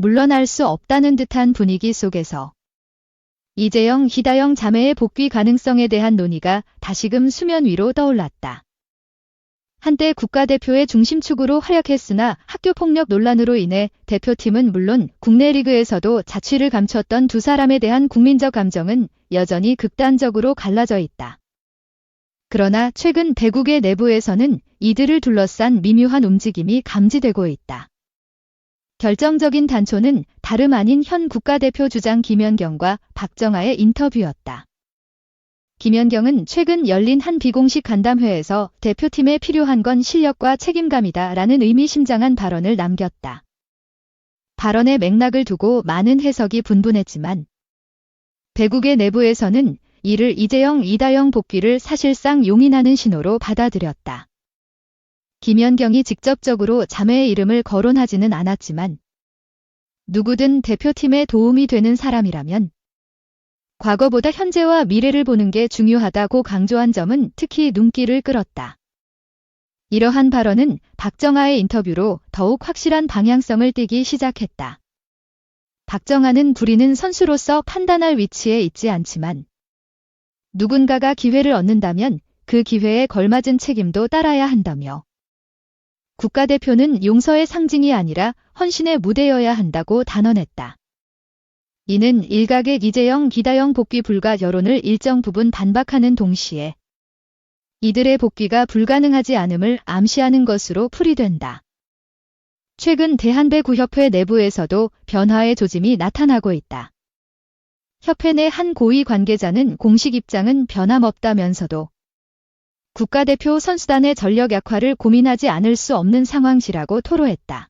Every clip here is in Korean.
물러날 수 없다는 듯한 분위기 속에서 이재영, 이다영 자매의 복귀 가능성에 대한 논의가 다시금 수면 위로 떠올랐다. 한때 국가대표의 중심축으로 활약했으나 학교폭력 논란으로 인해 대표팀은 물론 국내 리그에서도 자취를 감췄던 두 사람에 대한 국민적 감정은 여전히 극단적으로 갈라져 있다. 그러나 최근 배국의 내부에서는 이들을 둘러싼 미묘한 움직임이 감지되고 있다. 결정적인 단초는 다름 아닌 현 국가대표 주장 김연경과 박정아의 인터뷰였다. 김연경은 최근 열린 한 비공식 간담회에서 대표팀에 필요한 건 실력과 책임감이다 라는 의미심장한 발언을 남겼다. 발언의 맥락을 두고 많은 해석이 분분했지만 배국의 내부에서는 이를 이재영, 이다영 복귀를 사실상 용인하는 신호로 받아들였다. 김연경이 직접적으로 자매의 이름을 거론하지는 않았지만 누구든 대표팀에 도움이 되는 사람이라면 과거보다 현재와 미래를 보는 게 중요하다고 강조한 점은 특히 눈길을 끌었다. 이러한 발언은 박정아의 인터뷰로 더욱 확실한 방향성을 띠기 시작했다. 박정아는 부리는 선수로서 판단할 위치에 있지 않지만 누군가가 기회를 얻는다면 그 기회에 걸맞은 책임도 따라야 한다며 국가대표는 용서의 상징이 아니라 헌신의 무대여야 한다고 단언했다. 이는 일각의 이재영, 이다영 복귀 불가 여론을 일정 부분 반박하는 동시에 이들의 복귀가 불가능하지 않음을 암시하는 것으로 풀이된다. 최근 대한배구협회 내부에서도 변화의 조짐이 나타나고 있다. 협회 내 한 고위 관계자는 공식 입장은 변함없다면서도 국가대표 선수단의 전력 약화를 고민하지 않을 수 없는 상황이라고 토로했다.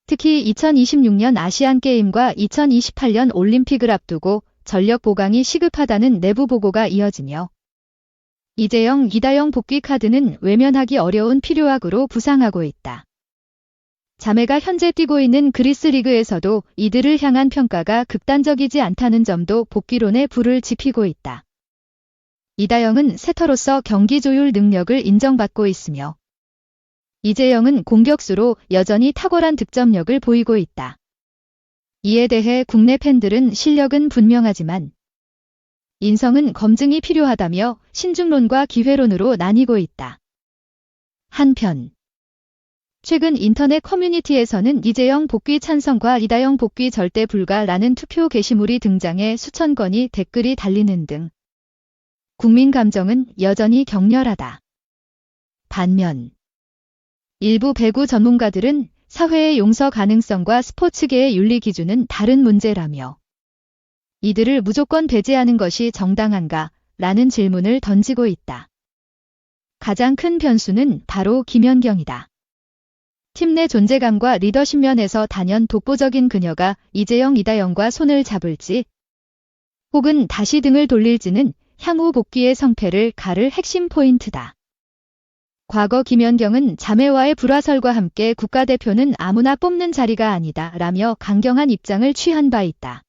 특히 2026년 아시안게임과 2028년 올림픽을 앞두고 전력 보강이 시급하다는 내부 보고가 이어지며 이재영, 이다영 복귀 카드는 외면하기 어려운 필요악으로 부상하고 있다. 자매가 현재 뛰고 있는 그리스 리그에서도 이들을 향한 평가가 극단적이지 않다는 점도 복귀론에 불을 지피고 있다. 이다영은 세터로서 경기 조율 능력을 인정받고 있으며 이재영은 공격수로 여전히 탁월한 득점력을 보이고 있다. 이에 대해 국내 팬들은 실력은 분명하지만 인성은 검증이 필요하다며 신중론과 기회론으로 나뉘고 있다. 한편 최근 인터넷 커뮤니티에서는 이재영 복귀 찬성과 이다영 복귀 절대 불가라는 투표 게시물이 등장해 수천 건이 댓글이 달리는 등 국민 감정은 여전히 격렬하다. 반면 일부 배구 전문가들은 사회의 용서 가능성과 스포츠계의 윤리 기준은 다른 문제라며 이들을 무조건 배제하는 것이 정당한가? 라는 질문을 던지고 있다. 가장 큰 변수는 바로 김연경이다. 팀 내 존재감과 리더십 면에서 단연 독보적인 그녀가 이재영, 이다영과 손을 잡을지 혹은 다시 등을 돌릴지는 향후 복귀의 성패를 가를 핵심 포인트다. 과거 김연경은 자매와의 불화설과 함께 국가대표는 아무나 뽑는 자리가 아니다 라며 강경한 입장을 취한 바 있다.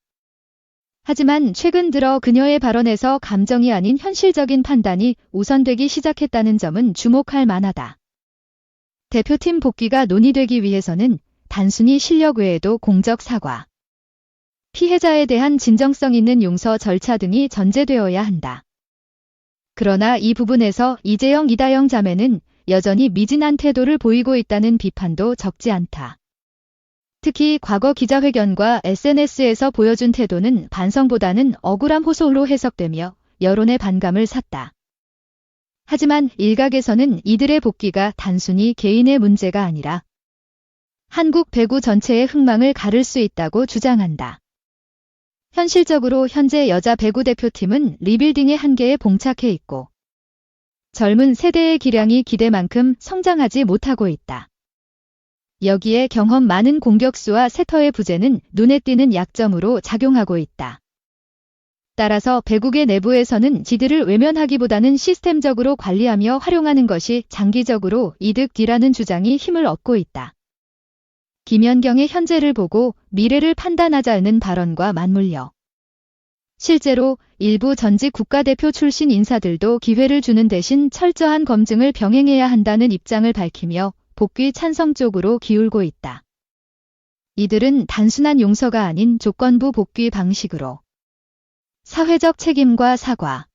하지만 최근 들어 그녀의 발언에서 감정이 아닌 현실적인 판단이 우선되기 시작했다는 점은 주목할 만하다. 대표팀 복귀가 논의되기 위해서는 단순히 실력 외에도 공적 사과, 피해자에 대한 진정성 있는 용서 절차 등이 전제되어야 한다. 그러나 이 부분에서 이재영, 이다영 자매는 여전히 미진한 태도를 보이고 있다는 비판도 적지 않다. 특히 과거 기자회견과 SNS에서 보여준 태도는 반성보다는 억울함 호소로 해석되며 여론의 반감을 샀다. 하지만 일각에서는 이들의 복귀가 단순히 개인의 문제가 아니라 한국 배구 전체의 흥망을 가를 수 있다고 주장한다. 현실적으로 현재 여자 배구 대표팀은 리빌딩의 한계에 봉착해 있고 젊은 세대의 기량이 기대만큼 성장하지 못하고 있다. 여기에 경험 많은 공격수와 세터의 부재는 눈에 띄는 약점으로 작용하고 있다. 따라서 배구계 내부에서는 지들을 외면하기보다는 시스템적으로 관리하며 활용하는 것이 장기적으로 이득이라는 주장이 힘을 얻고 있다. 김연경의 현재를 보고 미래를 판단하자는 발언과 맞물려 실제로 일부 전직 국가대표 출신 인사들도 기회를 주는 대신 철저한 검증을 병행해야 한다는 입장을 밝히며 복귀 찬성 쪽으로 기울고 있다. 이들은 단순한 용서가 아닌 조건부 복귀 방식으로 사회적 책임과 사과,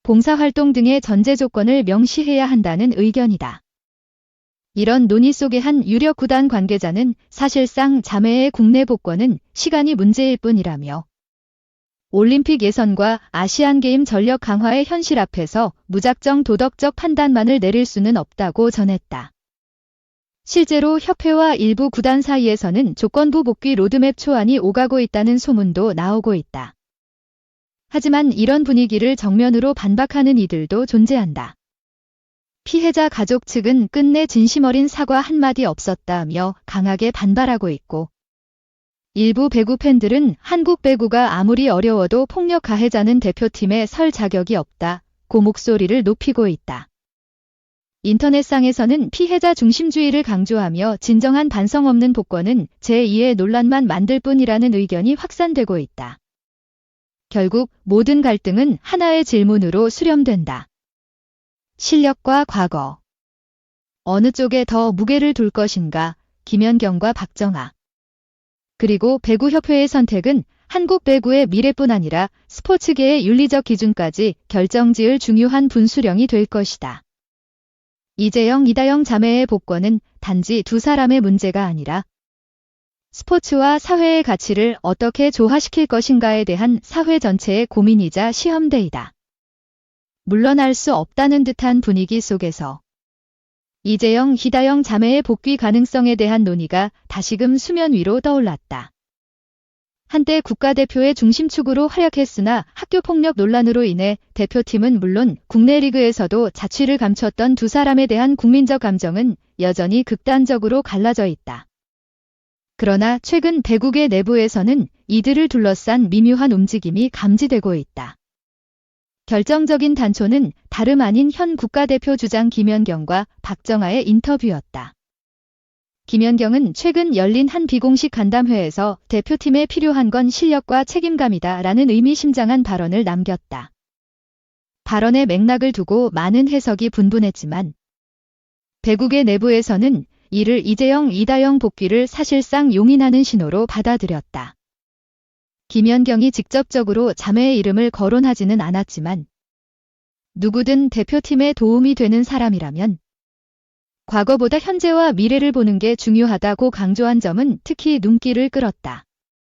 봉사활동 등의 전제 조건을 명시해야 한다는 의견이다. 이런 논의 속의 한 유력 구단 관계자는 사실상 자매의 국내 복권은 시간이 문제일 뿐이라며 올림픽 예선과 아시안게임 전력 강화의 현실 앞에서 무작정 도덕적 판단만을 내릴 수는 없다고 전했다. 실제로 협회와 일부 구단 사이에서는 조건부 복귀 로드맵 초안이 오가고 있다는 소문도 나오고 있다. 하지만 이런 분위기를 정면으로 반박하는 이들도 존재한다. 피해자 가족 측은 끝내 진심 어린 사과 한마디 없었다며 강하게 반발하고 있고, 일부 배구 팬들은 한국 배구가 아무리 어려워도 폭력 가해자는 대표팀에 설 자격이 없다고 목소리를 높이고 있다. 인터넷상에서는 피해자 중심주의를 강조하며 진정한 반성 없는 복권은 제2의 논란만 만들 뿐이라는 의견이 확산되고 있다. 결국 모든 갈등은 하나의 질문으로 수렴된다. 실력과 과거. 어느 쪽에 더 무게를 둘 것인가? 김연경과 박정아. 그리고 배구협회의 선택은 한국 배구의 미래뿐 아니라 스포츠계의 윤리적 기준까지 결정지을 중요한 분수령이 될 것이다. 이재영, 이다영 자매의 복권은 단지 두 사람의 문제가 아니라 스포츠와 사회의 가치를 어떻게 조화시킬 것인가에 대한 사회 전체의 고민이자 시험대이다. 물러날 수 없다는 듯한 분위기 속에서 이재영, 이다영 자매의 복귀 가능성에 대한 논의가 다시금 수면 위로 떠올랐다. 한때 국가대표의 중심축으로 활약했으나 학교폭력 논란으로 인해 대표팀은 물론 국내 리그에서도 자취를 감췄던 두 사람에 대한 국민적 감정은 여전히 극단적으로 갈라져 있다. 그러나 최근 배구계 내부에서는 이들을 둘러싼 미묘한 움직임이 감지되고 있다. 결정적인 단초는 다름 아닌 현 국가대표 주장 김연경과 박정아의 인터뷰였다. 김연경은 최근 열린 한 비공식 간담회에서 대표팀에 필요한 건 실력과 책임감이다 라는 의미심장한 발언을 남겼다. 발언의 맥락을 두고 많은 해석이 분분했지만 배구계 내부에서는 이를 이재영, 이다영 복귀를 사실상 용인하는 신호로 받아들였다. 김연경이 직접적으로 자매의 이름을 거론하지는 않았지만 누구든 대표팀에 도움이 되는 사람이라면 과거보다 현재와 미래를 보는 게 중요하다고 강조한 점은 특히 눈길을 끌었다.